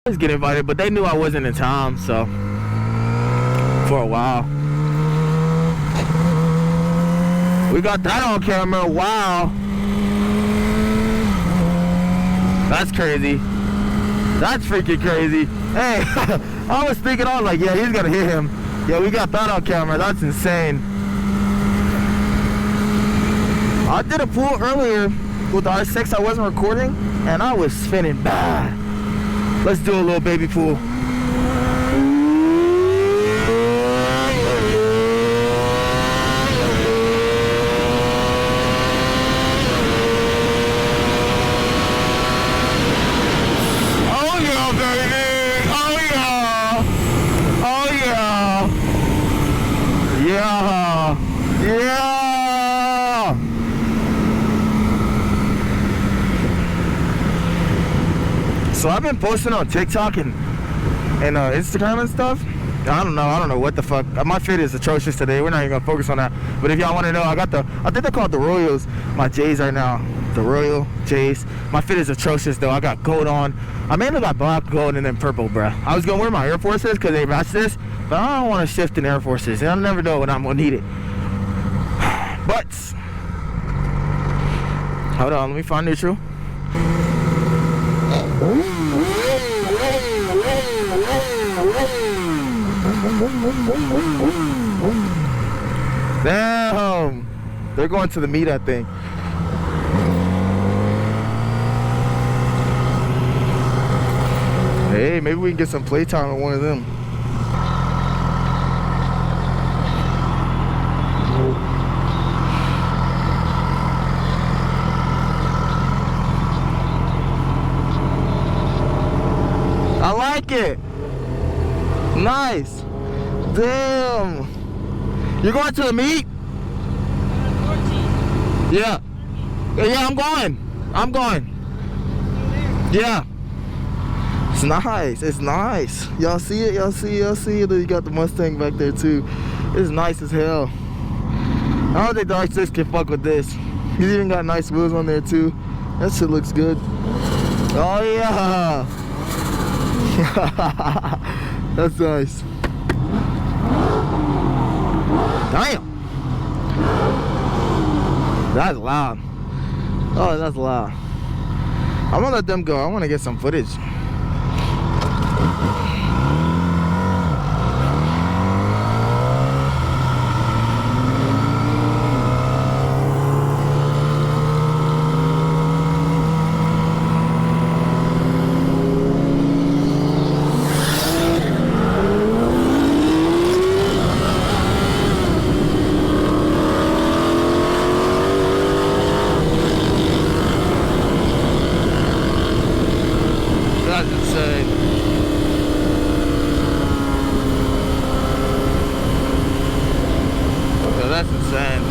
always get invited, but they knew I wasn't in town, so for a while. We got that on camera. Wow. That's crazy. That's freaking crazy. Hey, I was thinking, I was like, yeah, he's gonna hit him. Yeah, we got that on camera. That's insane. I did a pool earlier with the R6. I wasn't recording, and I was spinning bad. Let's do a little baby pool. Oh yeah, baby. Oh yeah. Oh yeah. Yeah. Yeah. So I've been posting on TikTok and Instagram and stuff. I don't know what the fuck. My fit is atrocious today. We're not even gonna focus on that. But if y'all want to know, I think they're called the Royals. My J's right now, the Royal J's. My fit is atrocious though. I got gold on. I mainly got black, gold, and then purple, bruh. I was gonna wear my Air Forces because they match this, but I don't want to shift in Air Forces. And I never know when I'm gonna need it. But hold on, let me find neutral. Damn, they're going to the meet, I think. Hey, maybe we can get some playtime with one of them. I like it. Nice. Damn. You're going to the meet? Yeah. Yeah, I'm going. Yeah. It's nice. It's nice. Y'all see it? Y'all see it? You got the Mustang back there too. It's nice as hell. I don't think the R6 can fuck with this. He's even got nice wheels on there too. That shit looks good. Oh yeah. That's nice. Damn. That's loud. Oh, that's loud. I'm gonna let them go. I want to get some footage. That's insane. Okay, that's insane.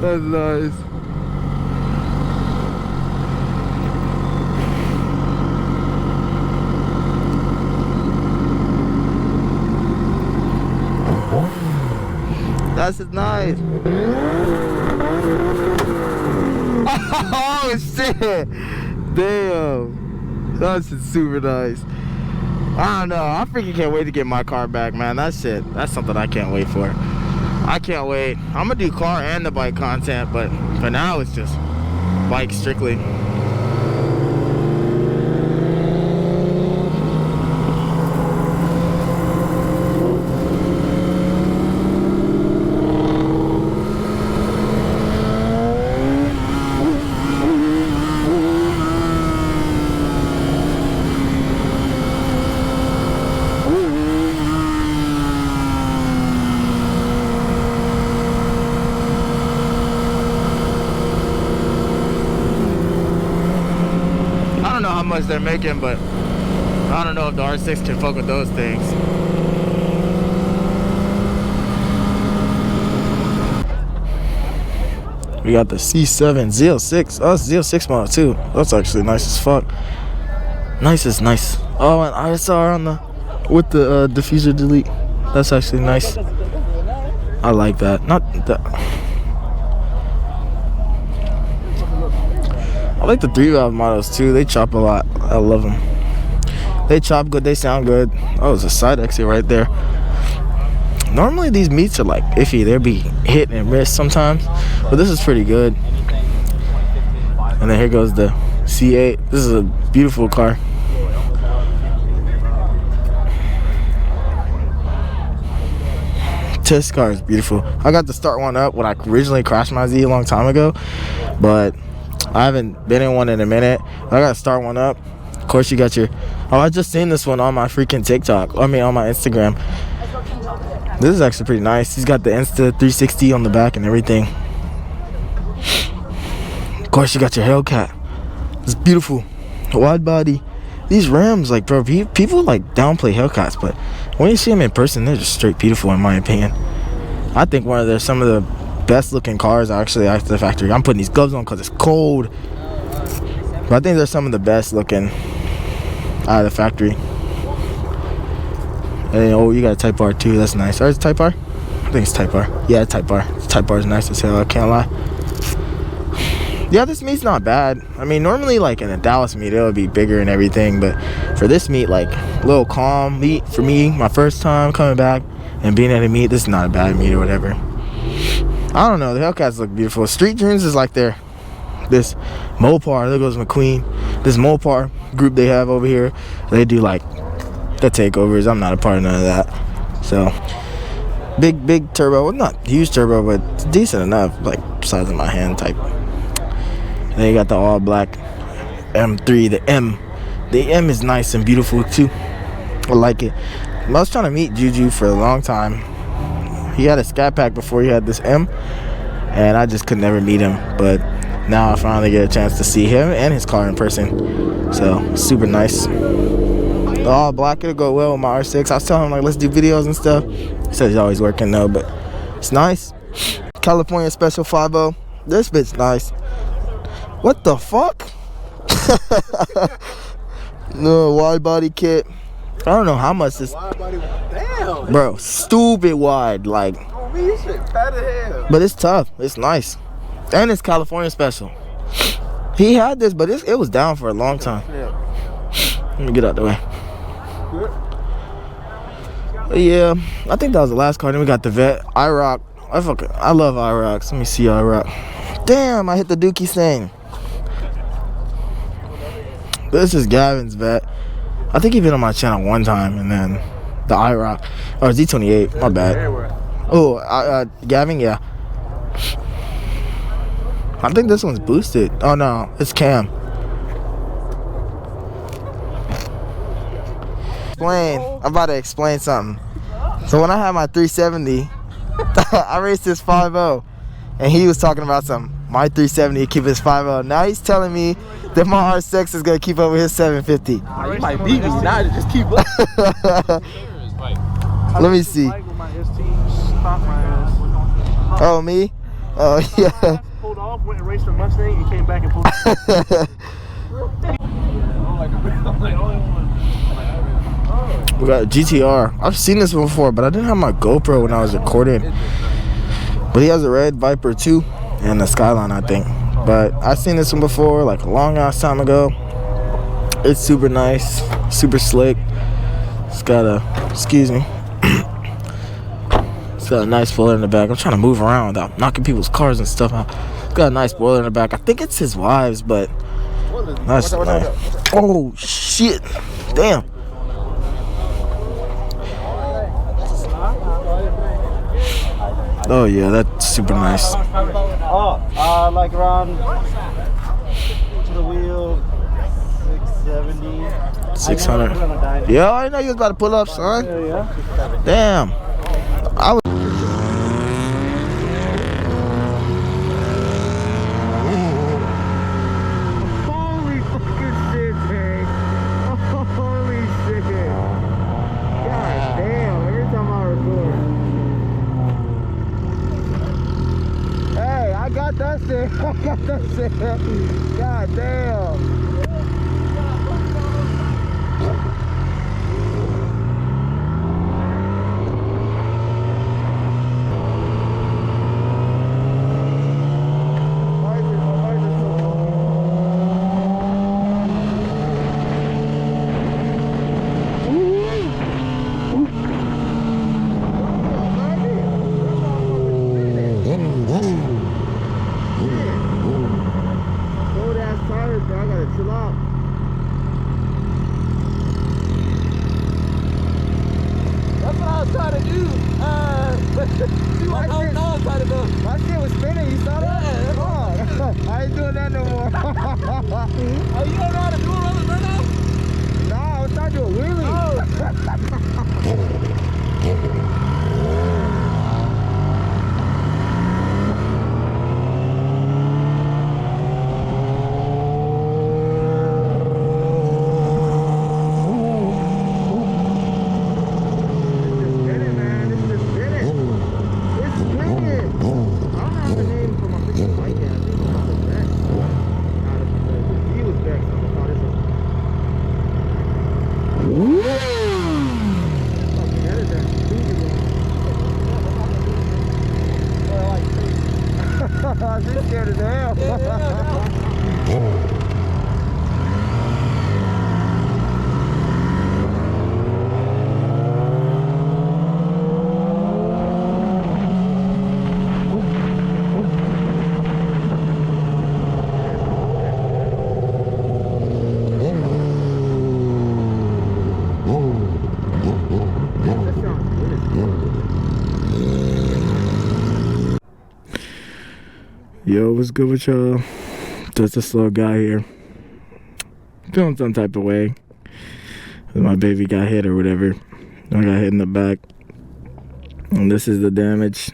That's nice. That's nice. Oh shit! Damn, that's super nice. I don't know. I freaking can't wait to get my car back, man. That's something I can't wait for. I can't wait. I'm gonna do car and the bike content, but for now it's just bike strictly. How much they're making, but I don't know if the R6 can fuck with those things. We got the C7 Z06. Oh, it's Z06 model too. That's actually nice as fuck. Nice is nice. Oh, and ISR on the with the diffuser delete. That's actually nice. I like that. Not that. I like the 3-valve models too. They chop a lot. I love them. They chop good. They sound good. Oh, there's a side exit right there. Normally these meats are like iffy. They'll be hit and miss sometimes, but this is pretty good. And then here goes the C8. This is a beautiful car. This car is beautiful. I got to start one up when I originally crashed my Z a long time ago, but I haven't been in one in a minute. I got to start one up. Of course, you got your... Oh, I just seen this one on my freaking TikTok. I mean, on my Instagram. This is actually pretty nice. He's got the Insta 360 on the back and everything. Of course, you got your Hellcat. It's beautiful. Wide body. These Rams, like, bro, people, like, downplay Hellcats, but when you see them in person, they're just straight beautiful, in my opinion. I think some of the best looking cars are actually out of the factory. I'm putting these gloves on because it's cold. But I think they're some of the best looking out of the factory. And oh, you got a Type R too. That's nice. Or is it Type R? I think it's Type R. Yeah, Type R. Type R is nice as hell. I can't lie. Yeah, this meat's not bad. I mean, normally, like in a Dallas meat, it would be bigger and everything. But for this meat, like a little calm meat for me, my first time coming back and being at a meat, this is not a bad meat or whatever. I don't know. The Hellcats look beautiful. Street Dreams is like this Mopar. There goes McQueen. This Mopar group they have over here. They do like the takeovers. I'm not a part of none of that. So big turbo. Well, not huge turbo, but it's decent enough. Like size of my hand type. And then you got the all black M3. The M is nice and beautiful too. I like it. I was trying to meet Juju for a long time. He had a Scat Pack before he had this M, and I just could never meet him. But now I finally get a chance to see him and his car in person. So super nice. The all black, it'll go well with my R6. I was telling him, like, let's do videos and stuff. He said he's always working though, but it's nice. California Special 5.0. This bitch nice. What the fuck? No, wide body kit. I don't know how much this. Damn. Bro, stupid wide. Like. Oh, me, this shit fat as hell. But it's tough. It's nice. And it's California Special. He had this, but it was down for a long time. Let me get out the way. But yeah, I think that was the last car. Then we got the Vet. IROC. I love IROCs. Let me see IROC. Damn, I hit the Dookie thing. This is Gavin's Vet. I think he been on my channel one time, and then the IROC or Z28. My bad. Oh, Gavin, yeah. I think this one's boosted. Oh no, it's Cam. I'm about to explain something. So when I had my 370, I raced this 5.0, and he was talking about my 370 keep his 5.0. Now he's telling me that my R6 is gonna keep up with his 750. You might beat me. Now just keep up. Let me see. Oh, me? Oh, yeah. Pulled off, went and raced the Mustang, and came back and pulled off. We got a GTR. I've seen this one before, but I didn't have my GoPro when I was recording. But he has a red Viper too, and a Skyline, I think. But I've seen this one before, like a long ass time ago. It's super nice, super slick. It's got a, excuse me. It's got a nice spoiler in the back. I'm trying to move around without knocking people's cars and stuff out. It's got a nice spoiler in the back. I think it's his wife's, but nice. Oh shit! Damn. Oh yeah, that's super nice. Like around to the wheel, 670. 600. Yeah, I didn't know you was about to pull up, son. Yeah. Damn. I was. Holy fucking shit, man. Holy shit. I got that shit. God damn. My shit was spinning, you saw that? Yeah, come on. I ain't doing that no more. Oh, you don't know how to do a roller burnout? Nah, I was trying to do a wheelie. She's scared as hell. Yo, what's good with y'all? Just a slow guy here. Feeling some type of way. My baby got hit or whatever. I got hit in the back. And this is the damage.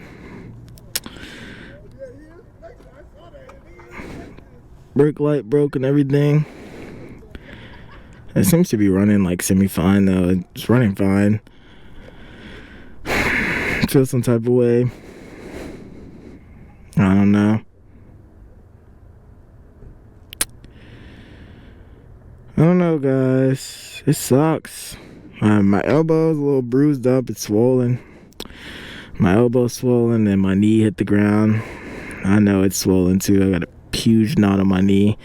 Brake light broke and everything. It seems to be running like semi-fine though. It's running fine. Feel some type of way. I don't know. I don't know, guys. It sucks. My elbow's a little bruised up. It's swollen. My elbow's swollen and my knee hit the ground. I know it's swollen too. I got a huge knot on my knee.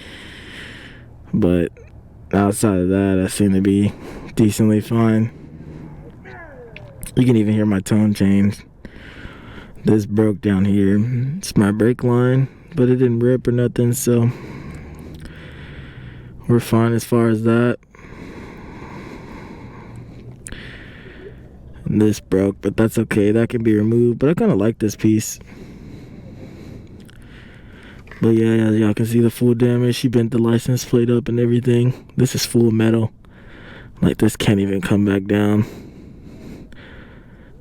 But outside of that, I seem to be decently fine. You can even hear my tone change. This broke down here. It's my brake line, but it didn't rip or nothing, so we're fine as far as that. And this broke, but that's okay. That can be removed. But I kind of like this piece. But yeah, y'all can see the full damage. She bent the license plate up and everything. This is full metal. Like, this can't even come back down.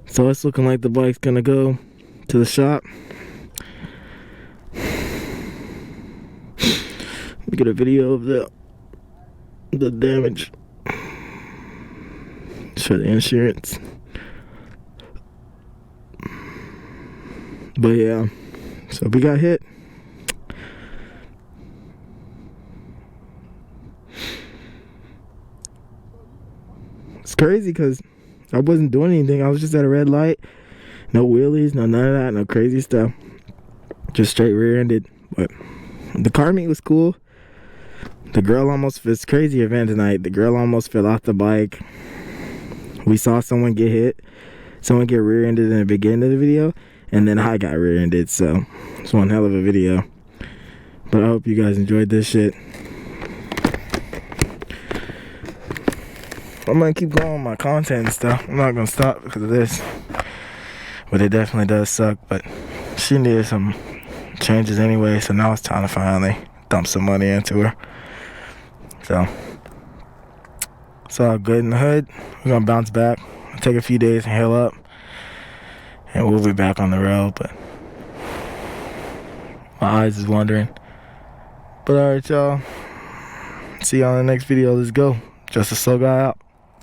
So it's looking like the bike's gonna go to the shop. Let me get a video of the damage. Show the insurance. But yeah, so we got hit. It's crazy because I wasn't doing anything. I was just at a red light. No wheelies, no none of that, no crazy stuff. Just straight rear-ended. But the car meet was cool. The girl almost, it's crazy event tonight. The girl almost fell off the bike. We saw someone get hit. Someone get rear-ended in the beginning of the video. And then I got rear-ended. So it's one hell of a video. But I hope you guys enjoyed this shit. I'm gonna keep going with my content and stuff. I'm not gonna stop because of this. But it definitely does suck. But she needed some changes anyway. So now it's time to finally dump some money into her. So it's all good in the hood. We're gonna bounce back. It'll take a few days and heal up. And we'll be back on the road. But my eyes is wandering. But alright, y'all. See y'all in the next video. Let's go. Just a slow guy out.